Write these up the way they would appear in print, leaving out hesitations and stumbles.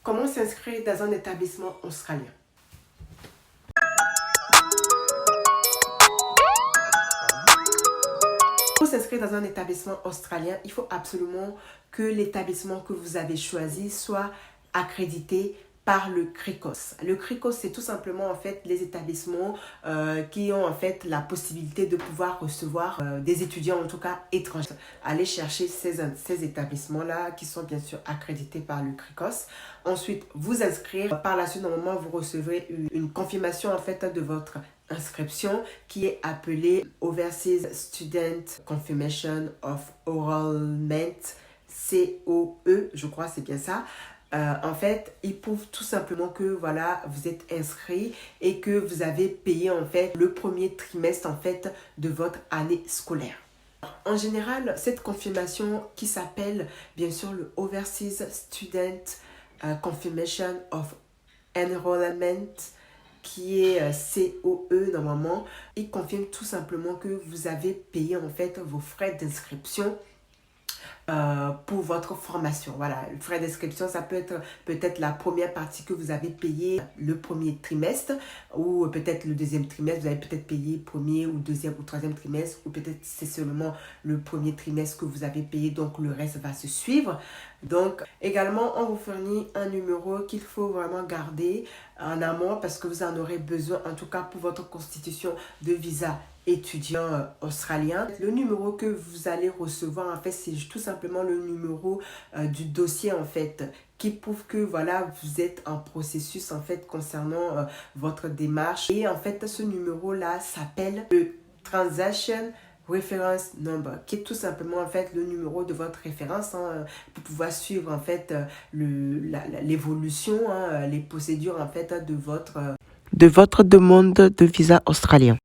Comment s'inscrire dans un établissement australien? Pour s'inscrire dans un établissement australien, il faut absolument que l'établissement que vous avez choisi soit accrédité par le CRICOS. Le CRICOS, c'est tout simplement en fait les établissements qui ont en fait la possibilité de pouvoir recevoir des étudiants, en tout cas étrangers. Allez chercher ces établissements-là qui sont bien sûr accrédités par le CRICOS. Ensuite, vous inscrire. Par la suite, normalement, vous recevrez une confirmation en fait de votre inscription qui est appelée Overseas Student Confirmation of Enrollment, COE, je crois c'est bien ça. En fait, il prouve tout simplement que voilà, vous êtes inscrit et que vous avez payé en fait le premier trimestre en fait de votre année scolaire. En général, cette confirmation qui s'appelle bien sûr le Overseas Student Confirmation of Enrollment, qui est COE normalement, il confirme tout simplement que vous avez payé en fait vos frais d'inscription pour votre formation. Voilà, le frais d'inscription, ça peut être peut-être la première partie que vous avez payé le premier trimestre, ou peut-être le deuxième trimestre, vous avez peut-être payé premier ou deuxième ou troisième trimestre, ou peut-être c'est seulement le premier trimestre que vous avez payé, donc le reste va se suivre. Donc également, on vous fournit un numéro qu'il faut vraiment garder en amont parce que vous en aurez besoin, en tout cas pour votre constitution de visa étudiant australien. Le numéro que vous allez recevoir en fait, c'est tout simplement le numéro du dossier en fait, qui prouve que voilà, vous êtes en processus en fait concernant votre démarche. Et en fait, ce numéro là s'appelle le Transaction Reference Number, qui est tout simplement en fait le numéro de votre référence pour pouvoir suivre en fait l'évolution, les procédures en fait de votre demande de visa australien.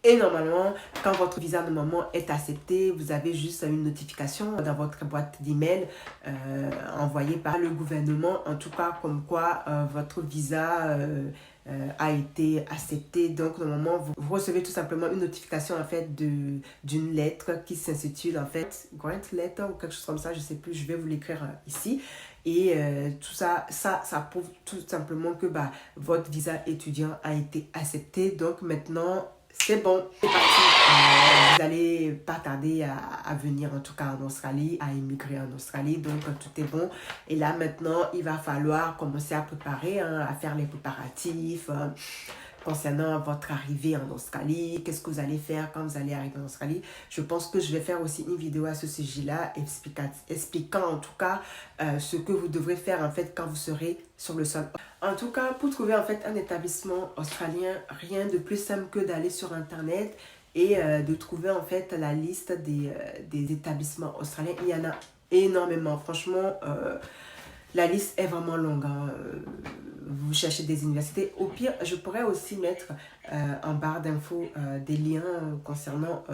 Et normalement, quand votre visa normalement est accepté, vous avez juste une notification dans votre boîte d'email envoyée par le gouvernement, en tout cas comme quoi votre visa a été accepté. Donc normalement, vous recevez tout simplement une notification en fait d'une lettre qui s'intitule en fait Grant Letter ou quelque chose comme ça, je sais plus, je vais vous l'écrire ici. Et tout ça prouve tout simplement que votre visa étudiant a été accepté. Donc maintenant, c'est bon, c'est parti. Vous n'allez pas tarder à venir en tout cas en Australie, à immigrer en Australie. Donc tout est bon. Et là maintenant, il va falloir commencer à préparer, à faire les préparatifs concernant votre arrivée en Australie. Qu'est-ce que vous allez faire quand vous allez arriver en Australie? Je pense que je vais faire aussi une vidéo à ce sujet-là expliquant en tout cas ce que vous devrez faire en fait quand vous serez sur le sol. En tout cas, pour trouver en fait un établissement australien, rien de plus simple que d'aller sur internet et de trouver en fait la liste des établissements australiens. Il y en a énormément, franchement. La liste est vraiment longue. Vous cherchez des universités. Au pire, je pourrais aussi mettre en barre d'infos des liens concernant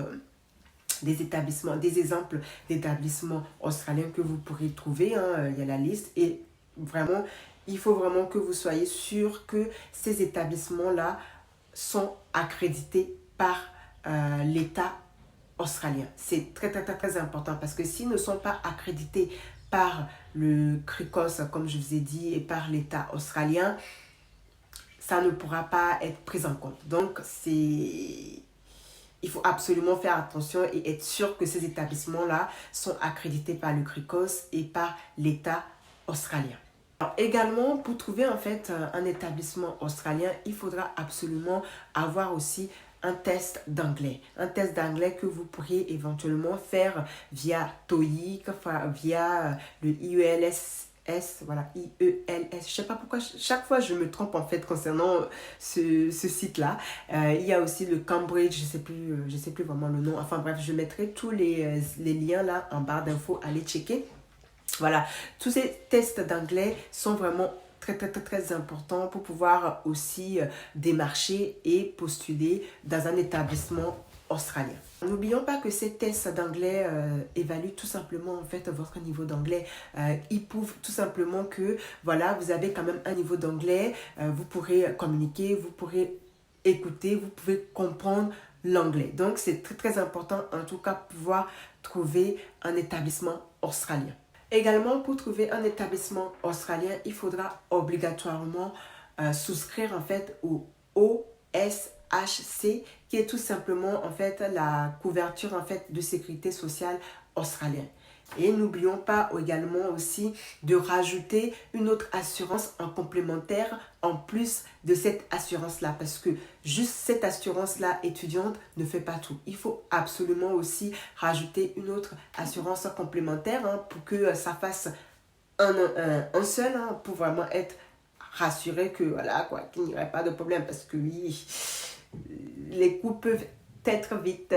des établissements, des exemples d'établissements australiens que vous pourrez trouver. Il y a la liste et vraiment, il faut vraiment que vous soyez sûr que ces établissements-là sont accrédités par l'État australien. C'est très, très, très, très important parce que s'ils ne sont pas accrédités par le CRICOS, comme je vous ai dit, et par l'État australien, ça ne pourra pas être pris en compte. Donc, il faut absolument faire attention et être sûr que ces établissements-là sont accrédités par le CRICOS et par l'État australien. Alors, également, pour trouver en fait un établissement australien, il faudra absolument avoir aussi un test d'anglais. Un test d'anglais que vous pourriez éventuellement faire via TOEIC, via le IELTS. Voilà, IELTS. Je sais pas pourquoi, chaque fois je me trompe en fait concernant ce site-là. Il y a aussi le Cambridge, je sais plus vraiment le nom. Enfin bref, je mettrai tous les liens là en barre d'infos, allez checker. Voilà, tous ces tests d'anglais sont vraiment très, très, très, très importants pour pouvoir aussi démarcher et postuler dans un établissement australien. N'oublions pas que ces tests d'anglais évaluent tout simplement en fait votre niveau d'anglais. Ils prouvent tout simplement que voilà, vous avez quand même un niveau d'anglais, vous pourrez communiquer, vous pourrez écouter, vous pouvez comprendre l'anglais. Donc c'est très très important en tout cas pouvoir trouver un établissement australien. Également, pour trouver un établissement australien, il faudra obligatoirement souscrire en fait au OSHC, qui est tout simplement en fait la couverture en fait de sécurité sociale australienne. Et n'oublions pas également aussi de rajouter une autre assurance en complémentaire en plus de cette assurance-là. Parce que juste cette assurance-là étudiante ne fait pas tout. Il faut absolument aussi rajouter une autre assurance complémentaire pour que ça fasse un seul, pour vraiment être rassuré que voilà quoi, qu'il n'y aurait pas de problème. Parce que oui, les coûts peuvent être vite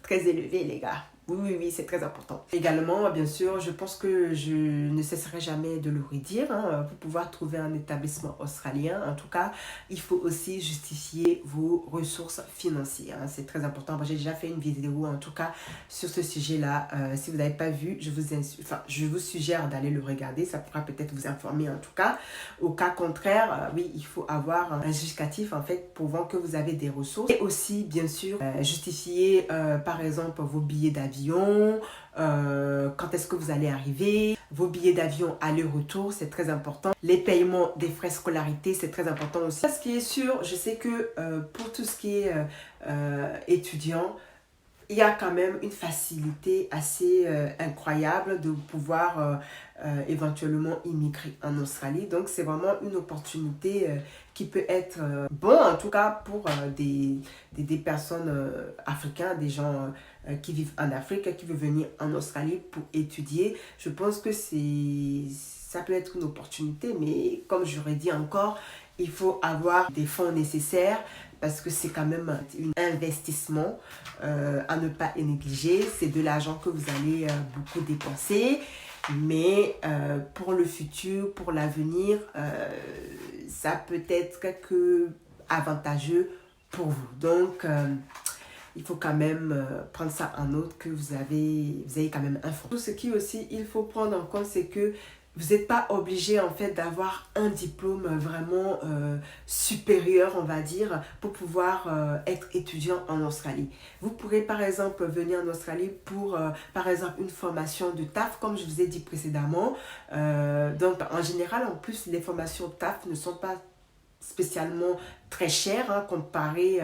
très élevés, les gars. Oui, c'est très important. Également, bien sûr, je pense que je ne cesserai jamais de le redire. Pour pouvoir trouver un établissement australien, en tout cas, il faut aussi justifier vos ressources financières. C'est très important. J'ai déjà fait une vidéo, en tout cas, sur ce sujet-là. Si vous n'avez pas vu, je vous suggère d'aller le regarder. Ça pourra peut-être vous informer, en tout cas. Au cas contraire, oui, il faut avoir un justificatif, en fait, prouvant que vous avez des ressources. Et aussi, bien sûr, justifier, par exemple, vos billets d'avion, quand est-ce que vous allez arriver, vos billets d'avion aller-retour, c'est très important. Les paiements des frais scolarité, c'est très important aussi. Ce qui est sûr, je sais que pour tout ce qui est étudiant, il y a quand même une facilité assez incroyable de pouvoir éventuellement immigrer en Australie. Donc, c'est vraiment une opportunité qui peut être bon, en tout cas pour des personnes africaines, des gens qui vivent en Afrique, qui veulent venir en Australie pour étudier. Je pense que ça peut être une opportunité, mais comme j'aurais dit encore, il faut avoir des fonds nécessaires parce que c'est quand même un investissement à ne pas négliger. C'est de l'argent que vous allez beaucoup dépenser, mais pour le futur, pour l'avenir, ça peut être que avantageux pour vous. Donc, il faut quand même prendre ça en note que vous avez quand même un fonds. Tout ce qui aussi, il faut prendre en compte, c'est que vous n'êtes pas obligé en fait d'avoir un diplôme vraiment supérieur, on va dire, pour pouvoir être étudiant en Australie. Vous pourrez par exemple venir en Australie pour par exemple une formation de TAF, comme je vous ai dit précédemment. Donc en général, en plus, les formations TAF ne sont pas spécialement très cher comparé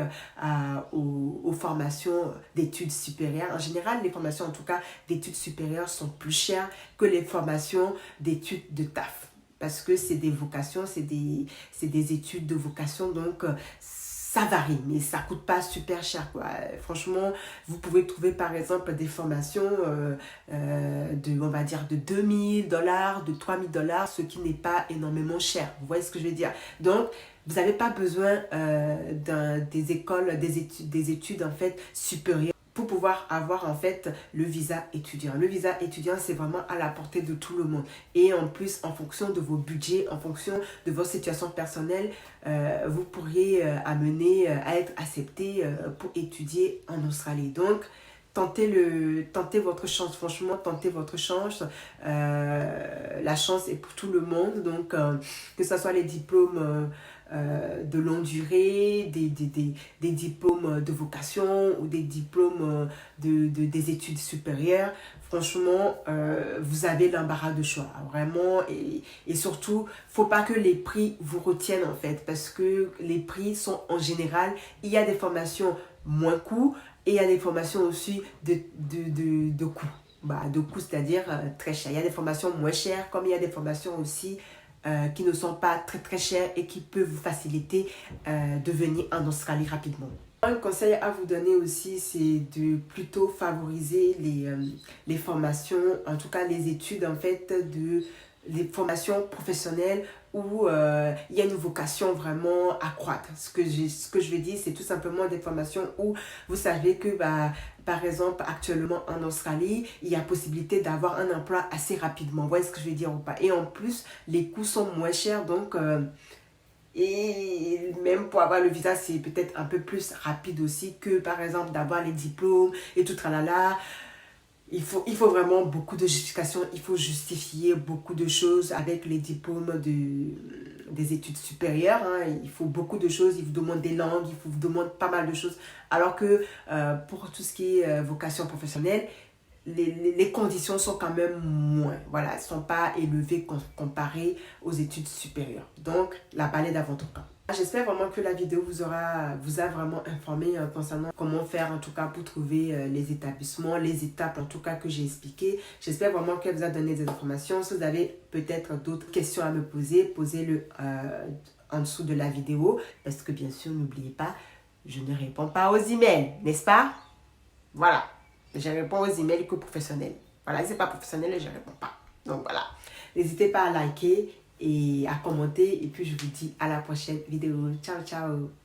aux formations d'études supérieures. En général, les formations en tout cas d'études supérieures sont plus chères que les formations d'études de TAF. Parce que c'est des vocations, c'est des études de vocation, donc ça varie, mais ça ne coûte pas super cher, quoi. Franchement, vous pouvez trouver par exemple des formations on va dire de $2000, de $3000, ce qui n'est pas énormément cher. Vous voyez ce que je veux dire? Donc, vous n'avez pas besoin des écoles, des études en fait supérieures pour pouvoir avoir en fait le visa étudiant. Le visa étudiant, c'est vraiment à la portée de tout le monde. Et en plus, en fonction de vos budgets, en fonction de vos situations personnelles, vous pourriez amener à être accepté pour étudier en Australie. Donc, tentez votre chance, franchement, tentez votre chance. La chance est pour tout le monde, donc que ce soit les diplômes de longue durée, des diplômes de vocation ou des diplômes des études supérieures. Franchement, vous avez l'embarras de choix, vraiment. Et surtout, faut pas que les prix vous retiennent en fait, parce que les prix sont en général, il y a des formations moins coûts et il y a des formations aussi de coûts. De coûts, c'est-à-dire très cher. Il y a des formations moins chères, comme il y a des formations aussi qui ne sont pas très très chères et qui peuvent vous faciliter de venir en Australie rapidement. Un conseil à vous donner aussi, c'est de plutôt favoriser les formations, en tout cas les études en fait, les formations professionnelles où il y a une vocation vraiment à croître. Ce que je veux dire, c'est tout simplement des formations où vous savez que par exemple, actuellement en Australie, il y a possibilité d'avoir un emploi assez rapidement. Vous voyez ce que je veux dire ou pas? Et en plus, les coûts sont moins chers, donc et même pour avoir le visa, c'est peut-être un peu plus rapide aussi que par exemple d'avoir les diplômes et tout tralala. Il faut vraiment beaucoup de justification, il faut justifier beaucoup de choses avec les diplômes des études supérieures. Il faut beaucoup de choses, il vous demande des langues, il vous demande pas mal de choses. Alors que pour tout ce qui est vocation professionnelle, les conditions sont quand même moins. Voilà, elles ne sont pas élevées comparées aux études supérieures. Donc, la balade à votre camp. J'espère vraiment que la vidéo vous a vraiment informé concernant comment faire en tout cas pour trouver les établissements, les étapes en tout cas que j'ai expliquées. J'espère vraiment qu'elle vous a donné des informations. Si vous avez peut-être d'autres questions à me poser, posez-le en dessous de la vidéo. Parce que bien sûr, n'oubliez pas, je ne réponds pas aux emails, n'est-ce pas? Voilà. Je réponds aux emails que professionnels. Voilà, si ce n'est pas professionnel, je ne réponds pas. Donc voilà. N'hésitez pas à liker et à commenter. Et puis je vous dis à la prochaine vidéo. Ciao, ciao.